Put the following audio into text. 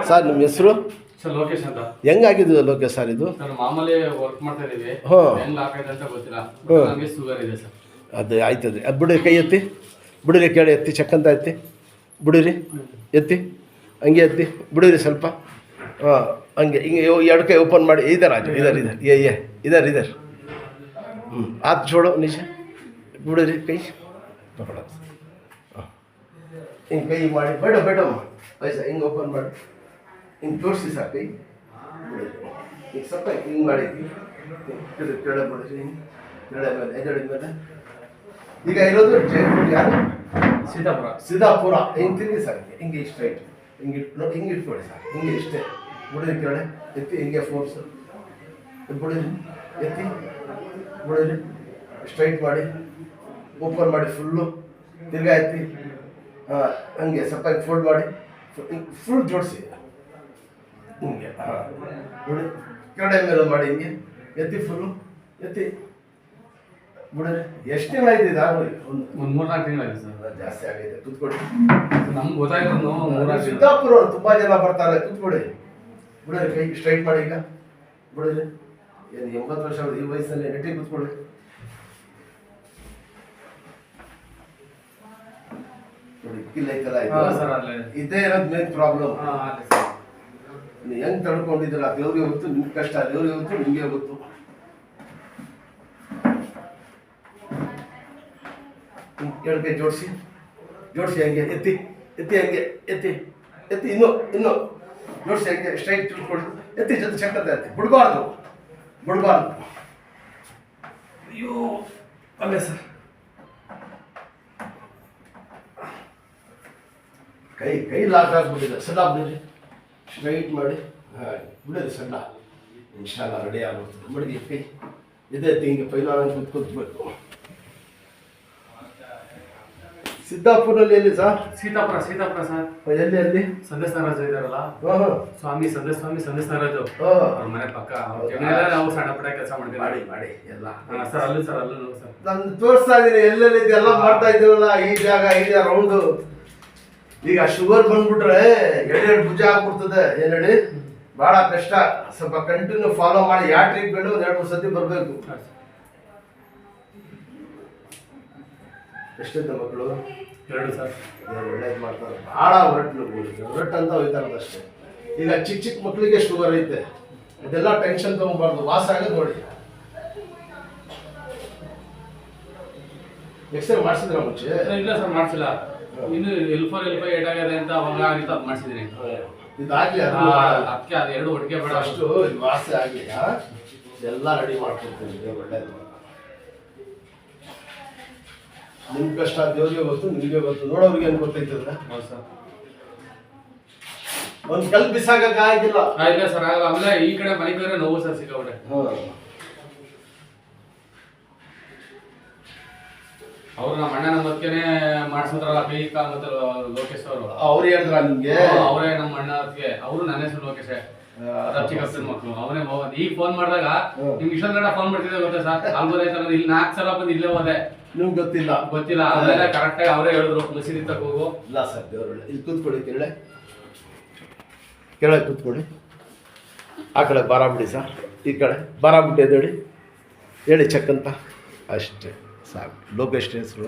Sir ನಿಮ್ಮ ಹೆಸರು sir Lokesh ಅಂತ. ಹೆಂಗಾಗಿದ್ದು ಲೋಕೇಶ್ ಸರ್ ಇದು? ಸರ್ ಮಾಮೂಲಿ ವರ್ಕ್ ಮಾಡ್ತಾ ಇದೀವಿ. ಹೆಂಗ್ ಹಾಕೈತೆ ಅಂತ ಗೊತ್ತಿಲ್ಲ. ನಮಗೆ ಶುಗರ್ ಇದೆ ಸರ್. ಅದು ಆಯ್ತದೆ. ಅದು ಬಿಡಿ, ಕೈ ಎತ್ತಿ ಬಿಡಿರಿ, ಕೇಳಿ ಎತ್ತಿ, ಚೆಕ್ ಅಂತ ಎತ್ತಿ ಬಿಡಿರಿ, ಎತ್ತಿ ಹಂಗೆ ಎತ್ತಿ ಬಿಡಿರಿ ಸ್ವಲ್ಪ. ಹಾಂ ಹಂಗೆ ಹಿಂಗೆ ಎರಡು ಕೈ ಓಪನ್ ಮಾಡಿ. ಇದರ ಆಜು, ಇದರ್ ಇದರ್ ಹಾತ್ छोड़ो नीचे, ಬಿಡಿರಿ ಕೈ ಪಕಡ. ಹಾಂ ಹಿಂಗೆ ಕೈ ಮಾಡಿ ಬೇಡಮ್ಮ ಪೈಸಾ ಹಿಂಗೆ ಓಪನ್ ಮಾಡಿ ಹಿಂಗೆ ತೋರಿಸಿ ಸರ್ ಕೈ ಈಗ ಸ್ವಲ್ಪ ಹಿಂಗೆ ಮಾಡಿ ಕೆಳ ಬಿಡಿರಿ, ಹಿಂಗೆ ಕೆಳ ಮೇಲೆ ಎದಳಿದ ಈಗ ಇರೋದು ಜೈಪುರ ಯಾರು? ಸಿದ್ದಾಪುರ. ಹಿಂಗೆ ತಿರುಗಿ ಸರ್, ಹಿಂಗೆ ಸ್ಟ್ರೈಟ್ ಹಿಂಗೆ ನೋಡಿ, ಹಿಂಗೆ ಇಟ್ಕೊಳ್ಳಿ ಸರ್, ಹಿಂಗೆ ಇಷ್ಟೇ ಬಿಡಿರಿ, ಕೆಳಗೆ ಎತ್ತಿ ಹಿಂಗೆ ಫೋರ್ಸ್ ಬಿಡಿರಿ, ಎತ್ತಿ ಬಿಡಿರಿ, ಸ್ಟ್ರೈಟ್ ಮಾಡಿ ಓಪನ್ ಮಾಡಿ ಫುಲ್ಲು, ತಿರ್ಗಾ ಎತ್ತಿ ಹಂಗೆ ಸ್ವಲ್ಪ ಫೋಲ್ಡ್ ಮಾಡಿ ಫುಲ್ ಜೋಡಿಸಿ ಹಿಂಗೆ. ಹಾಂ ನೋಡಿ, ಕೆಳಗಡೆ ಮೇಲೆ ಮಾಡಿ ಹಿಂಗೆ ಎತ್ತಿ ಫುಲ್ಲು ಎತ್ತಿ ಬಿಡಿರಿ. ಎಷ್ಟು ತಿಂಗಳು ಆಯ್ತು ಇದು ಆಗೋದು? ಒಂದು 3-4 ತಿಂಗಳಾಗಿದೆ ಸರ್. ಜಾಸ್ತಿ ಆಗೈತೆ. ಕೂತ್ಕೊಡಿ, ನಮ್ಗೆ ಗೊತ್ತಾಗಿರೋದು ಸಿದ್ದಾಪುರ ತುಂಬ ಜನ ಬರ್ತಾರೆ. ಕೂತ್ಕೊಡಿ, ಬಿಡಿರಿ, ಕೈ ಸ್ಟ್ರೈಟ್ ಮಾಡಿ ಈಗ ಬಿಡಿರಿ. ಏನು 80 ವರ್ಷ ಈ ವಯಸ್ಸಲ್ಲಿ ನೆಟ್ಟಿ ಕೂತ್ಕೊಳ್ಳಿ. ನೋಡಿ ಕಿಲ್ಲೈತಲ್ಲ, ಇದೇ ಇರೋದು ಮೇನ್ ಪ್ರಾಬ್ಲಮ್. ನೀವು ಹೆಂಗ್ ತಡ್ಕೊಂಡಿದ್ದೀರ ದೇವ್ರಿಗೆ ಗೊತ್ತು, ನಿಮ್ಗೆ ಕಷ್ಟ ದೇವ್ರಿಗೆ ಗೊತ್ತು, ನಿಮಗೆ ಗೊತ್ತು. ಎರಡು ಕೈ ಜೋಡಿಸಿ ಹಂಗೆ ಎತ್ತಿ ಹಂಗೆ ಎತ್ತಿ ಇನ್ನೂ ಜೋಡಿಸಿ ಹಂಗೆ ಸ್ಟ್ರೈಟ್ ತಿಳ್ಕೊಳ್ಳಿ. ಎತ್ತಿ ಜೊತೆ ಚಕ್ಕಂತ ಎತ್ತಿ, ಬಿಡಬಾರ್ದು. ಅಯ್ಯೋ ಅಲ್ಲೇ ಸರ್, ಕೈ ಲಾಕ್ ಆಗ್ಬಿಟ್ಟಿದೆ. ಸಣ್ಣ ಬಿಡಿರಿ, ಸ್ಟ್ರೈಟ್ ಮಾಡಿ ಬಿಡಿರಿ, ಸಣ್ಣ ಇನ್ಶಾಲ್ಲ ರೆಡಿ ಆಗ್ಬಿಡ್ತದೆ. ಮಡಿಗೆ ಕೈ ಇದೆ ಹಿಂಗೆ ಪೈಲಾನ ಕೂತ್ಬೇಕು. ಸಿದ್ದಾಪುರಲ್ಲಿ ಎಲ್ಲಿ ಸರ್? ಸೀತಾಪುರ ಸರ್. ಎಲ್ಲಿ ಸಂದೇಶ್ ನಾರಾಜು ಇದಾರಲ್ಲ, ಸ್ವಾಮಿ ಸಂದೇಶ್ ನಾರಾಜು, ಅವ್ರ ಮನೆ ಪಕ್ಕ. ನಾವು ಸಣ್ಣ ಪುಟ್ಟ ಕೆಲಸ ಮಾಡ್ತೀವಿ. ಮಾಡಿ ಎಲ್ಲ ಸರ್ ಅಲ್ಲೂ ಸರ್. ನಾನು ತೋರಿಸ್ತಾ ಇದ್ದೀನಿ ಎಲ್ಲೆಲ್ಲಿ ಎಲ್ಲ ಮಾಡ್ತಾ ಇದ್ದೀವಲ್ಲ. ಈ ಜಾಗ ರೌಂಡು. ಈಗ ಶುಗರ್ ಬಂದ್ಬಿಟ್ರೆ ಎರಡು ಭುಜ ಆಗ್ಬಿಡ್ತದೆ. ಏನು ಹೇಳಿ, ಭಾಳ ಕಷ್ಟ. ಸ್ವಲ್ಪ ಕಂಟಿನ್ಯೂ ಫಾಲೋ ಮಾಡಿ. ಯಾವ ಟ್ರೀಟ್ಮೆಂಟ್ 2-3 ಸತಿ ಬರಬೇಕು. ಎಷ್ಟಿದ್ದ ಮಕ್ಕಳು? 2 ಸರ್. ಒಳ್ಳೇದು ಮಾಡ್ತಾರೆ. ಭಾಳ ಹೊರಟು ಅಂತ ಹೋಯ್ತಾರದು ಅಷ್ಟೇ. ಈಗ ಚಿಕ್ಕ ಮಕ್ಕಳಿಗೆ ಶುಗರ್ ಐತೆ, ಅದೆಲ್ಲ ಟೆನ್ಷನ್ ತಗೊಂಬಾರ್ದು. ವಾಸ ಆಗೋದು ನೋಡಿ. ಎಕ್ಸ್ರೇ ಮಾಡಿಸಿದ್ರ ಮುಂಚೆ? ಇಲ್ಲ ಸರ್, ಮಾಡಿಸಿಲ್ಲ. ಇನ್ನು L4 L5 ಏಟಾಗಿದೆ ಅಂತ ಅವಾಗ ಆಗಿತ್ತು, ಅದು ಮಾಡಿಸಿದ್ದೀನಿ. ಇದಾಗಲಿ, ಅದಕ್ಕೆ ಅದು 2 ಒಟ್ಟಿಗೆ ಬೇಡ. ಅಷ್ಟು ವಾಸ ಆಗಲಿ, ಎಲ್ಲ ರೆಡಿ ಮಾಡ್ಕೊಡ್ತೀನಿ. ಒಳ್ಳೇದು. ನಿಮ್ ಕಷ್ಟ ದೇವ್ರಿಗೆ ಗೊತ್ತು, ನಿಮಗೆ ಗೊತ್ತು. ನೋಡೋರಿಗೆ ಏನು ಗೊತ್ತೈತದ? ಒಂದು ಕಲ್ ಬಿಸಾಕಕ್ಕೆ ಆಗಿಲ್ಲ. ಇಲ್ಲ ಸರ್, ಆಮೇಲೆ ಈ ಕಡೆ ಮನೆಗೆ ಬೇರೆ ನೋವು ಸರ್ ಸಿಕ್ಕಾಬಿಟ್ಟೆ. ಅವ್ರು ನಮ್ಮ ಅಣ್ಣನ ಮತ್ತೆನೆ ಮಾಡಿಸಿದ್ರಲ್ಲ, ಬೀಕ ಮತ್ತೆ ಲೋಕೇಶ್ ಅವರು. ಅವ್ರು ಹೇಳಿದ್ರ ನಿಮ್ಗೆ? ಅವರೇ ನಮ್ಮ ಅಣ್ಣ ಅದಕ್ಕೆ. ಅವರು ನನ್ನ ಹೆಸರು ಲೋಕೇಶ್, ಚಿಕ್ಕಪ್ಪನ ಮಕ್ಕಳು. ಅವನೇ ಈಗ ಫೋನ್ ಮಾಡಿದಾಗ ನಿಮ್ಗೆ ಇಷ್ಟೊಂದು ಗಂಟೆ ಫೋನ್ ಮಾಡ್ತಿದ್ದೆ ಗೊತ್ತಾ ಸರ್? ಆಯ್ತಲ್ಲ, ಇಲ್ಲಿ 4 ಸಲ ಬಂದು ಇಲ್ಲೇ ಹೋದೆ. ನಿಮ್ಗೆ ಗೊತ್ತಿಲ್ಲ? ಆಮೇಲೆ ಕರೆಕ್ಟಾಗಿ ಅವರೇ ಹೇಳಿದ್ರು, ಮಸೀದಿ ತಕ್ಕ ಹೋಗು. ಇಲ್ಲ ಸರ್, ದೇವ್ರ ಇಲ್ಲಿ ಕೂತ್ಕೊಳ್ಳಿ, ಕೆಳಗೆ ಕೂತ್ಕೊಳ್ಳಿ. ಆ ಕಡೆ ಬಾರ ಬಿಡಿ ಸರ್, ಈ ಕಡೆ ಬಾರ ಬಿಟ್ಟು ಎದ್ದೇಳಿ, ಹೇಳಿ ಚೆಕ್ ಅಂತ. ಅಷ್ಟೇ ಸಾಕು. ಲೋಕೇಶ್ ಹೆಸರು.